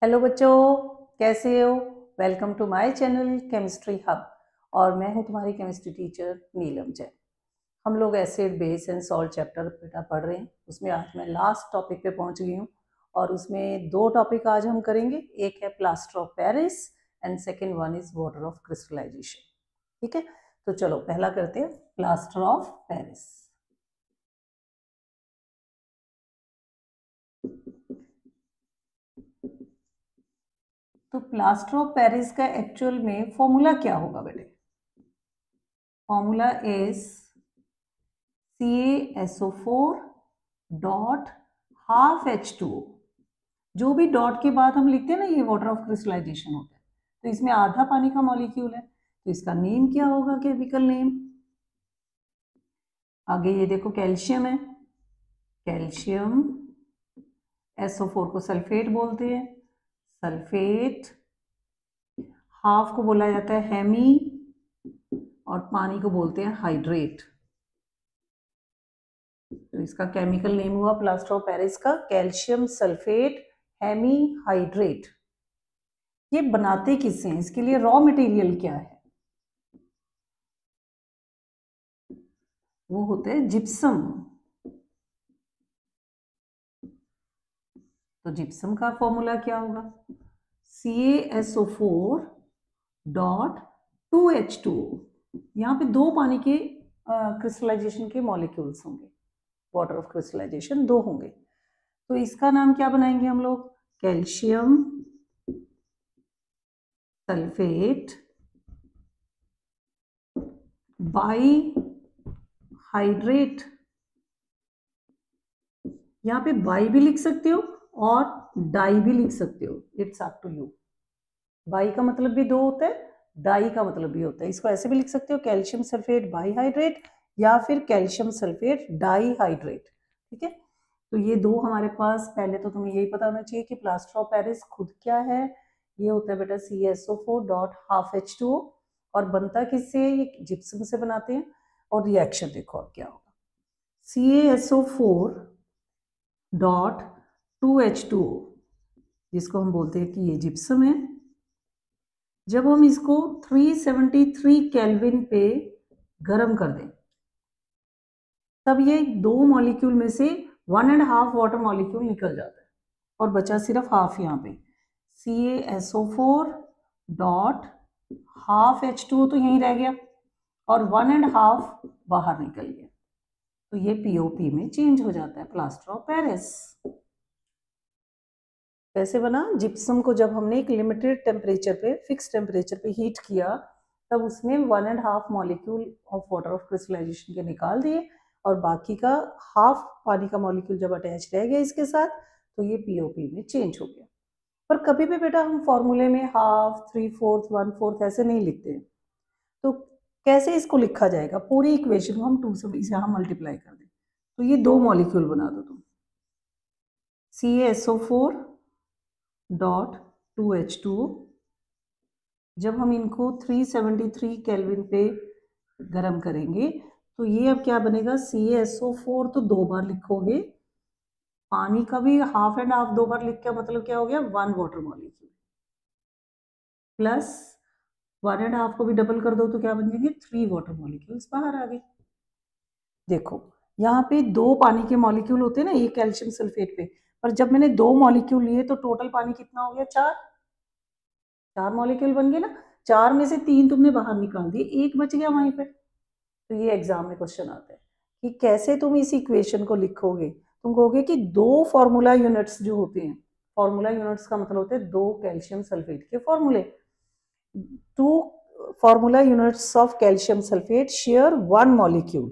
Hello बच्चों, कैसे हो। Welcome to my channel chemistry hub. और मैं हूं तुम्हारी केमिस्ट्री टीचर नीलम जैन। हम लोग acid base and salt chapter बेटा पढ़ रहे हैं। उसमें आज मैं लास्ट टॉपिक पे पहुंच गई हूं और उसमें दो टॉपिक आज हम करेंगे। एक है plaster of Paris and second one is water of crystallization. ठीक है, तो चलो पहला करते हैं प्लास्टर ऑफ पेरिस। तो प्लास्टर ऑफ पेरिस का एक्चुअल में फॉर्मूला क्या होगा बेटे? Formula is CaSO4 dot half H2O। जो भी डॉट के बाद हम लिखते हैं ना, ये वाटर ऑफ क्रिस्टलाइजेशन होता है। तो इसमें आधा पानी का मॉलिक्यूल है, तो इसका नेम क्या होगा, केमिकल नेम? आगे ये देखो कैल्शियम है, कैल्शियम SO4 को सल्फेट बोलते हैं, सल्फेट। हाफ को बोला जाता है हेमी और पानी को बोलते हैं हाइड्रेट। तो इसका केमिकल नेम हुआ प्लास्टर ऑफ पेरिस का कैल्शियम सल्फेट हेमी हाइड्रेट। ये बनाते किससे हैं, इसके लिए रॉ मटेरियल क्या है? वो होते हैं जिप्सम। तो जिप्सम का फॉर्मूला क्या होगा? CaSO4 dot 2H2O। यहाँ पे दो पानी के क्रिस्टलाइजेशन के मॉलिक्यूल्स होंगे, वाटर ऑफ क्रिस्टलाइजेशन दो होंगे। तो इसका नाम क्या बनाएंगे हम लोग? Calcium sulphate by hydrate. यहाँ पे बाई भी लिख सकते हो और डाई भी लिख सकते हो, it's up to you. By का मतलब भी दो होता है, डाई का मतलब भी होता है। इसको ऐसे भी लिख सकते हो कैल्शियम सल्फेट बाई हाइड्रेट या फिर कैल्शियम सल्फेट डाई हाइड्रेट। ठीक है, तो ये दो हमारे पास। पहले तो तुम्हें यही पता होना चाहिए कि प्लास्टर ऑफ पेरिस खुद क्या है। ये होता है बेटा CaSO4 डॉट हाफ H2O। और बनता किससे? ये जिप्सम से बनाते हैं। और रिएक्शन देखो अब क्या होगा। CaSO4 डॉट 2H2O, जिसको हम बोलते हैं कि ये जिप्सम है। जब हम इसको 373 केल्विन पे गर्म कर दें, तब ये दो मॉलिक्यूल में से 1.5 वाटर मॉलिक्यूल निकल जाता है और बचा सिर्फ हाफ। यहाँ पे CaSO4 डॉट हाफ H2O तो यहीं रह गया और 1.5 बाहर निकल गया। तो ये POP में चेंज हो जाता है, प्लास्टर ऑफ पेरिस। कैसे बना? जिप्सम को जब हमने एक लिमिटेड टेम्परेचर पे, फिक्स टेम्परेचर पे हीट किया, तब उसमें 1.5 molecule of water of crystallization के निकाल दिए और बाकी का हाफ पानी का मॉलिक्यूल जब अटैच रह गया इसके साथ, तो ये POP में चेंज हो गया। पर कभी भी बेटा हम फॉर्मूले में हाफ, 3/4, 1/4 ऐसे नहीं लिखते हैं। तो कैसे इसको लिखा जाएगा? पूरी इक्वेशन को हम 2 से इसे हम मल्टीप्लाई कर दें। तो ये दो मॉलिक्यूल बना दो तुम, CaSO4 डॉट 2H2O। जब हम इनको 373 केल्विन पे गर्म करेंगे, तो ये अब क्या बनेगा? CaSO4 तो दो बार लिखोगे, पानी का भी हाफ एंड हाफ दो बार लिख के मतलब क्या हो गया? 1 वाटर मॉलिक्यूल प्लस 1.5 को भी डबल कर दो तो क्या बन जाएंगे? 3 वाटर मॉलिक्यूल्स बाहर आ गए। देखो यहाँ पे दो पानी के मॉलिक्यूल होते हैं ना, ये कैल्शियम सल्फेट पे, पर जब मैंने दो मॉलिक्यूल लिए तो टोटल पानी कितना हो गया? 4 मॉलिक्यूल बन गए ना। 4 में से 3 तुमने बाहर निकाल दिए, एक बच गया वहीं पे। तो ये एग्जाम में क्वेश्चन आता है कि कैसे तुम इस इक्वेशन को लिखोगे। तुम कहोगे कि दो फॉर्मूला यूनिट्स जो होते हैं, फॉर्मूला यूनिट्स का मतलब होता है दो कैल्शियम सल्फेट के फॉर्मूले। Two formula units of calcium sulphate share 1 molecule.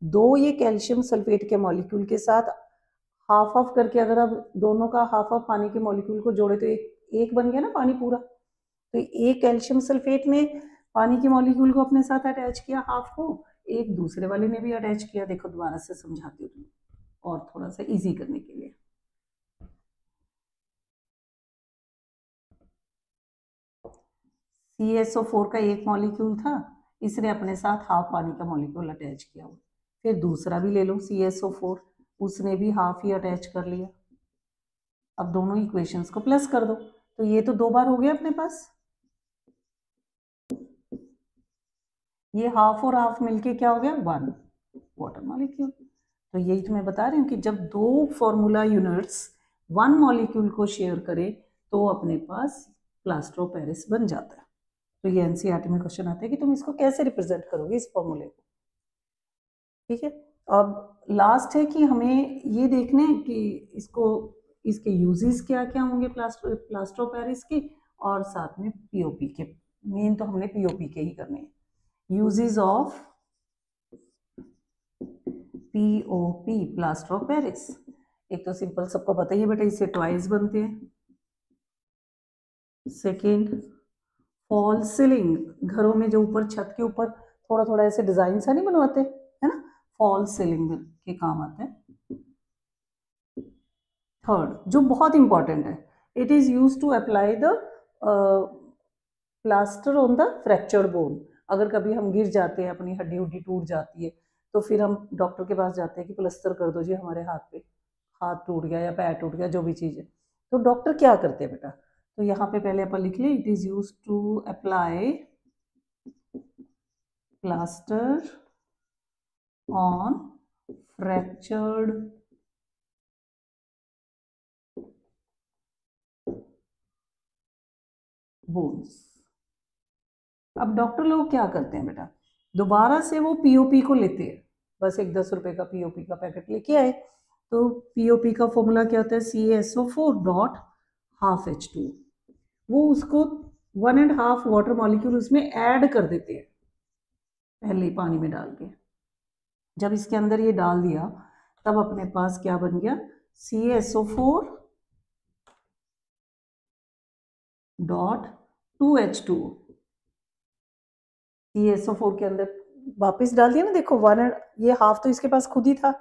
दो ये कैल्शियम सल्फेट के मॉलिक्यूल के साथ हाफ हाफ करके, अगर अब दोनों का हाफ हाफ पानी के मॉलिक्यूल को जोड़े तो एक बन गया ना पानी पूरा। तो एक कैल्शियम सल्फेट ने पानी के मॉलिक्यूल को अपने साथ अटैच किया हाफ को, एक दूसरे वाले ने भी अटैच किया। देखो दोबारा से समझाती हूँ और थोड़ा सा इजी करने के लिए। CaSO4 का एक मॉलिक्यूल था, इसने अपने साथ हाफ पानी का मॉलिक्यूल अटैच किया हुआ। फिर दूसरा भी ले लो CaSO4, उसने भी हाफ ही अटैच कर लिया। अब दोनों इक्वेशंस को प्लस कर दो। तो ये तो 2 बार हो गया अपने पास, ये हाफ और हाफ मिलके क्या हो गया 1 वाटर मॉलिक्यूल। तो यही तो मैं बता रही हूँ कि जब 2 फॉर्मूला यूनिट्स 1 मॉलिक्यूल को शेयर करे तो अपने पास प्लास्टर ऑफ पेरिस बन जाता है। तो ये एनसीईआरटी में क्वेश्चन आता है कि तुम इसको कैसे रिप्रेजेंट करोगे इस फॉर्मूले को। ठीक है, अब लास्ट है कि हमें ये देखना है कि इसको, इसके यूजेस क्या क्या होंगे प्लास्टर ऑफ पेरिस के, और साथ में पीओपी के। मेन तो हमने पीओपी के ही करने हैं। Uses of POP plaster of Paris, एक तो सिंपल सबको पता ही है बेटा, इससे ट्वाइस बनते हैं। सेकेंड, फॉल सीलिंग, घरों में जो ऊपर छत के ऊपर थोड़ा थोड़ा ऐसे डिजाइन सा नहीं बनवाते है ना, फॉल सीलिंग के काम आता है। थर्ड, जो बहुत इंपॉर्टेंट है, it is use to apply the plaster on the fractured bone. अगर कभी हम गिर जाते हैं, अपनी हड्डी उड्डी टूट जाती है, तो फिर हम डॉक्टर के पास जाते हैं कि प्लास्टर कर दो जी हमारे हाथ पे, हाथ टूट गया या पैर टूट गया, जो भी चीज़ है। तो डॉक्टर क्या करते हैं बेटा, तो यहाँ पे पहले अपन लिख लें, it is use to apply plaster on fractured bones. अब डॉक्टर लोग क्या करते हैं बेटा, दोबारा से वो पीओपी को लेते हैं, बस एक 10 रुपए का पीओपी का पैकेट लेके आए, तो पीओपी का फॉर्मूला क्या होता है, CaSO4 डॉट हाफ H2, वो उसको 1.5 वाटर मॉलिक्यूल उसमें ऐड कर देते हैं पहले ही पानी में डाल के। जब इसके अंदर ये डाल दिया तब अपने पास क्या बन गया, CaSO4 डॉट 2H2, CaSO4 के अंदर वापस डाल दिया ना, देखो ये हाफ तो इसके पास खुद ही था,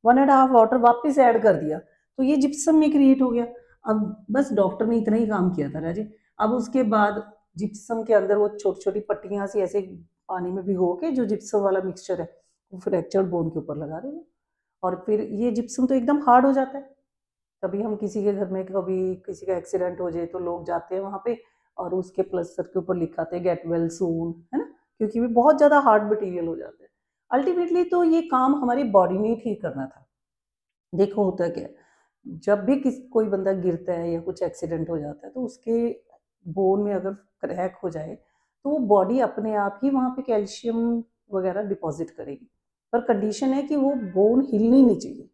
1.5 वाटर वापस ऐड कर दिया, तो ये जिप्सम में क्रिएट हो गया। अब बस डॉक्टर ने इतना ही काम किया था राजे। अब उसके बाद जिप्सम के अंदर वो छोटी छोटी पट्टियां सी ऐसे पानी में भिगो के, जो जिप्सम वाला मिक्सचर है वो फ्रैक्चर्ड बोन के ऊपर लगा देना, और फिर ये जिप्सम तो एकदम हार्ड हो जाता है। कभी हम किसी के घर में, कभी किसी का एक्सीडेंट हो जाए तो लोग जाते हैं वहाँ पे और उसके प्लास्टर के ऊपर लिखाते हैं गेट वेल सून, है ना, क्योंकि वो बहुत ज़्यादा हार्ड मटेरियल हो जाता है। अल्टीमेटली तो ये काम हमारी बॉडी में ही ठीक करना था। देखो होता क्या, जब भी कोई बंदा गिरता है या कुछ एक्सीडेंट हो जाता है तो उसके बोन में अगर क्रैक हो जाए तो वो बॉडी अपने आप ही वहाँ पे कैल्शियम वगैरह डिपॉजिट करेगी, पर कंडीशन है कि वो बोन हिलनी नहीं चाहिए।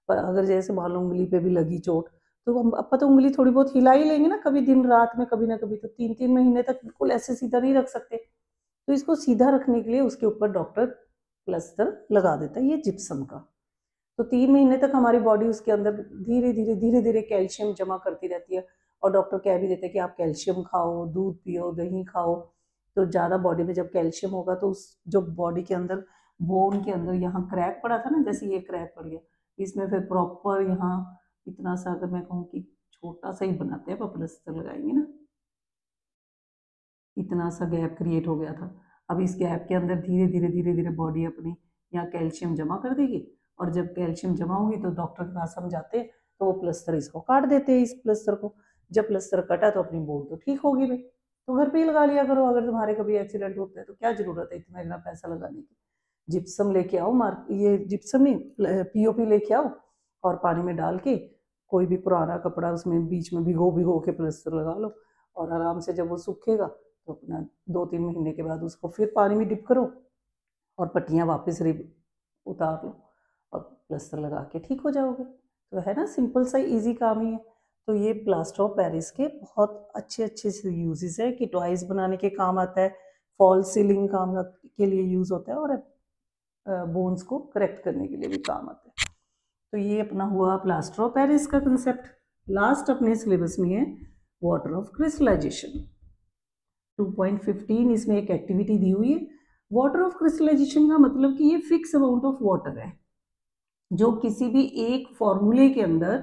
पर अगर जैसे मान लो उंगली पे भी लगी चोट, तो हम अपन तो उंगली थोड़ी बहुत हिला ही लेंगे ना, कभी दिन रात में, कभी ना कभी, तो 3-3 महीने तक बिल्कुल ऐसे सीधा नहीं रख सकते। तो इसको सीधा रखने के लिए उसके ऊपर डॉक्टर प्लास्टर लगा देता है ये जिप्सम का। तो 3 महीने तक हमारी बॉडी उसके अंदर धीरे धीरे कैल्शियम जमा करती रहती है। और डॉक्टर कह भी देते हैं कि आप कैल्शियम खाओ, दूध पियो, दही खाओ, तो ज़्यादा बॉडी में जब कैल्शियम होगा तो उस जो बॉडी के अंदर, बोन के अंदर यहाँ क्रैक पड़ा था ना, जैसे ये क्रैक पड़ गया, इसमें फिर प्रॉपर यहाँ इतना सा, अगर मैं कहूँ कि छोटा सा ही बनाते हैं, प्लास्टर लगाएंगे ना, इतना सा गैप क्रिएट हो गया था। अब इस गैप के अंदर धीरे धीरे बॉडी अपनी यहाँ कैल्शियम जमा कर देगी, और जब कैल्शियम जमा होगी तो डॉक्टर के पास हम जाते हैं, तो वो प्लास्टर इसको काट देते हैं, इस प्लास्टर को। जब प्लास्टर कटा तो अपनी बोन तो ठीक होगी भाई, तो घर पे ही लगा लिया करो। अगर तुम्हारे कभी एक्सीडेंट होता है तो क्या जरूरत है इतना पैसा लगाने की। जिप्सम लेके आओ, ये जिप्सम नहीं, पीओपी लेके आओ, और पानी में डाल के कोई भी पुराना कपड़ा उसमें बीच में भिगो के प्लास्टर लगा लो, और आराम से जब वो सूखेगा तो अपना 2-3 महीने के बाद उसको फिर पानी में डिप करो और पट्टियाँ वापस उतार लो और प्लास्टर लगा के ठीक हो जाओगे। तो है ना, सिंपल सा इजी काम ही है। तो ये प्लास्टर ऑफ पेरिस के बहुत अच्छे अच्छे से यूजेस है कि टॉयज बनाने के काम आता है, फॉल सीलिंग काम के लिए यूज होता है, और बोन्स को करेक्ट करने के लिए भी काम आता है। तो ये अपना हुआ प्लास्टर ऑफ पेरिस का कंसेप्ट। लास्ट अपने सिलेबस में है वाटर ऑफ क्रिस्टलाइजेशन। 2.15 इसमें एक एक्टिविटी दी हुई है। वाटर ऑफ क्रिस्टलाइजेशन का मतलब कि ये फिक्स अमाउंट ऑफ वाटर है जो किसी भी एक फॉर्मूले के अंदर,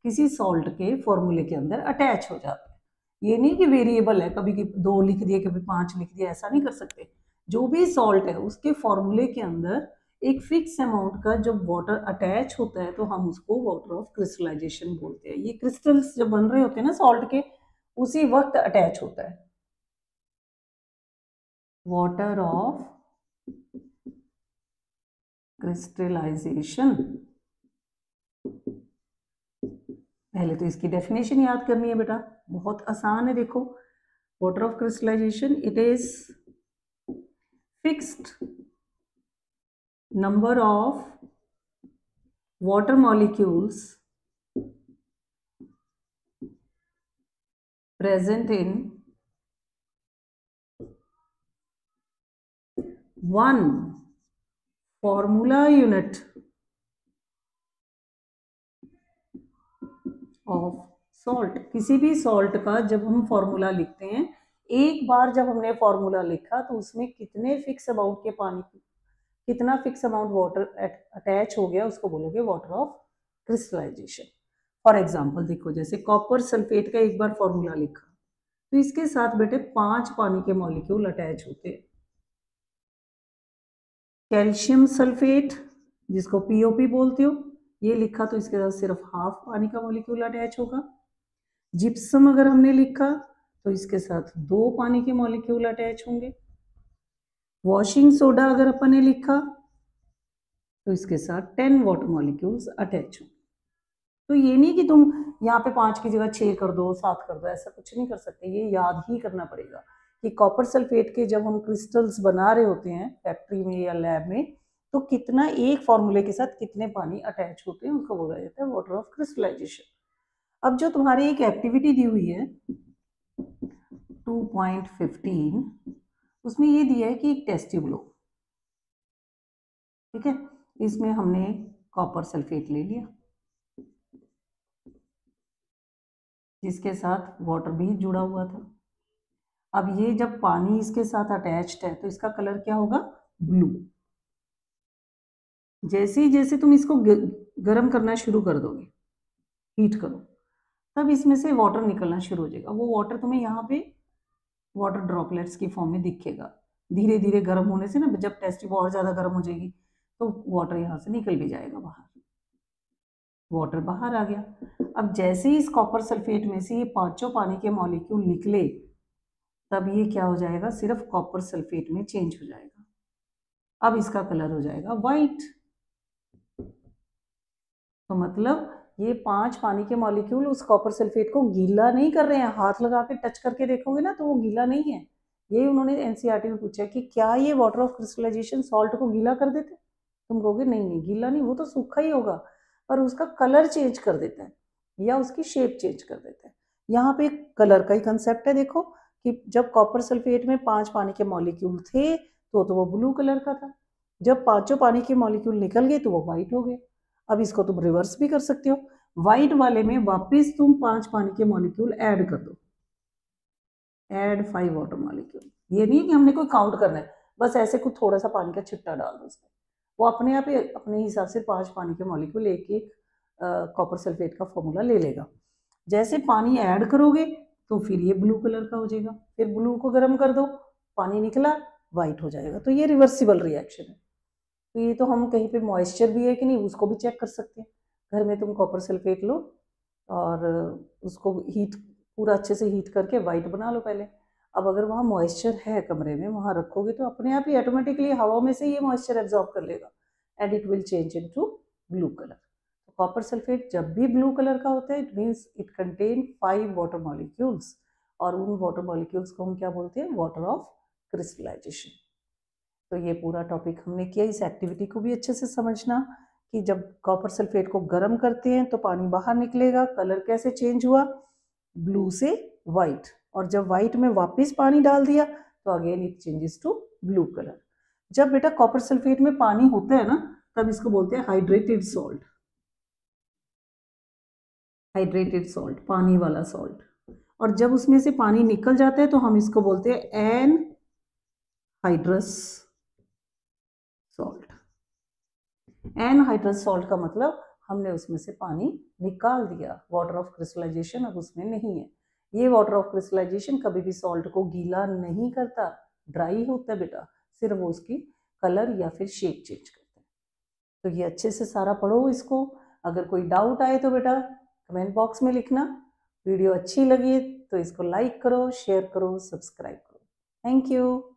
किसी सॉल्ट के फॉर्मूले के अंदर अटैच हो जाता है। ये नहीं कि वेरिएबल है, कभी 2 लिख दिए, कभी 5 लिख दिए, ऐसा नहीं कर सकते। जो भी सॉल्ट है उसके फॉर्मूले के अंदर एक फिक्स अमाउंट का जब वाटर अटैच होता है तो हम उसको वाटर ऑफ क्रिस्टलाइजेशन बोलते हैं। ये क्रिस्टल्स जब बन रहे होते हैं ना सॉल्ट के, उसी वक्त अटैच होता है। वाटर ऑफ क्रिस्टलाइजेशन, पहले तो इसकी डेफिनेशन याद करनी है बेटा, बहुत आसान है। देखो, water of crystallization, it is fixed number of water molecules present in one formula unit of salt। किसी भी सॉल्ट का जब हम फॉर्मूला लिखते हैं, एक बार जब हमने फॉर्मूला लिखा तो उसमें कितने फिक्स अमाउंट के पानी, कितना फिक्स अमाउंट वाटर अटैच हो गया, उसको बोलोगे water of crystallization. For example देखो, जैसे कॉपर सल्फेट का एक बार फॉर्मूला लिखा तो इसके साथ बेटे 5 पानी के मॉलिक्यूल अटैच होते हैं। कैल्शियम सल्फेट, जिसको पीओपी बोलते हो, ये लिखा तो इसके साथ सिर्फ हाफ पानी का मॉलिक्यूल अटैच होगा। जिप्सम अगर हमने लिखा तो इसके साथ 2 पानी के मॉलिक्यूल अटैच होंगे। वॉशिंग सोडा अगर अपन ने लिखा तो इसके साथ 10 वाटर मॉलिक्यूल्स अटैच होंगे। तो ये नहीं कि तुम यहाँ पे 5 की जगह 6 कर दो, 7 कर दो, ऐसा कुछ नहीं कर सकते, ये याद ही करना पड़ेगा कि कॉपर सल्फेट के जब हम क्रिस्टल्स बना रहे होते हैं फैक्ट्री में या लैब में, तो कितना एक फॉर्मूले के साथ कितने पानी अटैच होते हैं, उसको बोला जाता है वाटर ऑफ क्रिस्टलाइजेशन। अब जो तुम्हारी एक एक्टिविटी दी हुई है 2.15, उसमें ये दिया है कि एक टेस्ट ट्यूब लो, ठीक है, इसमें हमने कॉपर सल्फेट ले लिया जिसके साथ वाटर भी जुड़ा हुआ था। अब ये जब पानी इसके साथ अटैच्ड है तो इसका कलर क्या होगा, ब्लू। जैसे ही जैसे तुम इसको गर्म करना शुरू कर दोगे, हीट करो, तब इसमें से वाटर निकलना शुरू हो जाएगा। वो वाटर तुम्हें यहाँ पे वाटर ड्रॉपलेट्स की फॉर्म में दिखेगा। धीरे धीरे गर्म होने से ना, जब टेस्ट ट्यूब और ज़्यादा गर्म हो जाएगी तो वाटर यहाँ से निकल भी जाएगा बाहर, वाटर बाहर आ गया। अब जैसे ही इस कॉपर सल्फेट में से ये 5 पानी के मॉलिक्यूल निकले, तब ये क्या हो जाएगा, सिर्फ कॉपर सल्फेट में चेंज हो जाएगा। अब इसका कलर हो जाएगा वाइट। तो मतलब ये 5 पानी के मॉलिक्यूल उस कॉपर सल्फेट को गीला नहीं कर रहे हैं, हाथ लगा के टच करके देखोगे ना तो वो गीला नहीं है। ये उन्होंने एनसीईआरटी में पूछा कि क्या ये वाटर ऑफ क्रिस्टलाइजेशन सॉल्ट को गीला कर देते, तुम कहोगे नहीं नहीं गीला नहीं, वो तो सूखा ही होगा, पर उसका कलर चेंज कर देता है या उसकी शेप चेंज कर देता है। यहाँ पे कलर का ही कंसेप्ट है। देखो कि जब कॉपर सल्फेट में 5 पानी के मॉलिक्यूल थे तो वो ब्लू कलर का था, जब 5 पानी के मॉलिक्यूल निकल गए तो वो व्हाइट हो गए। अब इसको तुम रिवर्स भी कर सकते हो, व्हाइट वाले में वापस तुम 5 पानी के मॉलिक्यूल ऐड कर दो, ऐड 5 वाटर मॉलिक्यूल। ये नहीं कि हमने कोई काउंट करना है, बस ऐसे कुछ थोड़ा सा पानी का छिट्टा डाल दो उसमें, वो अपने आप ही अपने हिसाब से 5 पानी के मॉलिक्यूल एक एक कॉपर सल्फेट का फॉर्मूला ले लेगा। जैसे पानी ऐड करोगे तो फिर ये ब्लू कलर का हो जाएगा, फिर ब्लू को गर्म कर दो, पानी निकला, व्हाइट हो जाएगा। तो ये रिवर्सिबल रिएक्शन है। तो ये तो हम कहीं पे मॉइस्चर भी है कि नहीं उसको भी चेक कर सकते हैं। घर में तुम कॉपर सल्फेट लो और उसको हीट, पूरा अच्छे से हीट करके वाइट बना लो पहले। अब अगर वहाँ मॉइस्चर है कमरे में, वहाँ रखोगे तो अपने आप ही ऑटोमेटिकली हवा में से ये मॉइस्चर एब्जॉर्ब कर लेगा and it will change into blue colour. तो कॉपर सल्फेट जब भी ब्लू कलर का होता है, it means it contain 5 water molecules, और उन वाटर मॉलिक्यूल्स को हम क्या बोलते हैं, वाटर ऑफ क्रिस्टलाइजेशन। तो ये पूरा टॉपिक हमने किया। इस एक्टिविटी को भी अच्छे से समझना कि जब कॉपर सल्फेट को गर्म करते हैं तो पानी बाहर निकलेगा, कलर कैसे चेंज हुआ, ब्लू से वाइट, और जब वाइट में वापस पानी डाल दिया तो again it changes to blue colour. जब बेटा कॉपर सल्फेट में पानी होता है ना, तब इसको बोलते हैं हाइड्रेटेड सॉल्ट, हाइड्रेटेड सॉल्ट, पानी वाला सॉल्ट। और जब उसमें से पानी निकल जाता है तो हम इसको बोलते हैं एनहाइड्रस सॉल्ट। एनहाइड्रस सॉल्ट का मतलब हमने उसमें से पानी निकाल दिया, वाटर ऑफ क्रिस्टलाइजेशन अब उसमें नहीं है। ये वाटर ऑफ क्रिस्टलाइजेशन कभी भी सॉल्ट को गीला नहीं करता, ड्राई होता है बेटा, सिर्फ वो उसकी कलर या फिर शेप चेंज करता है। तो ये अच्छे से सारा पढ़ो इसको। अगर कोई डाउट आए तो बेटा कमेंट बॉक्स में लिखना। वीडियो अच्छी लगी तो इसको लाइक करो, शेयर करो, सब्सक्राइब करो। Thank you.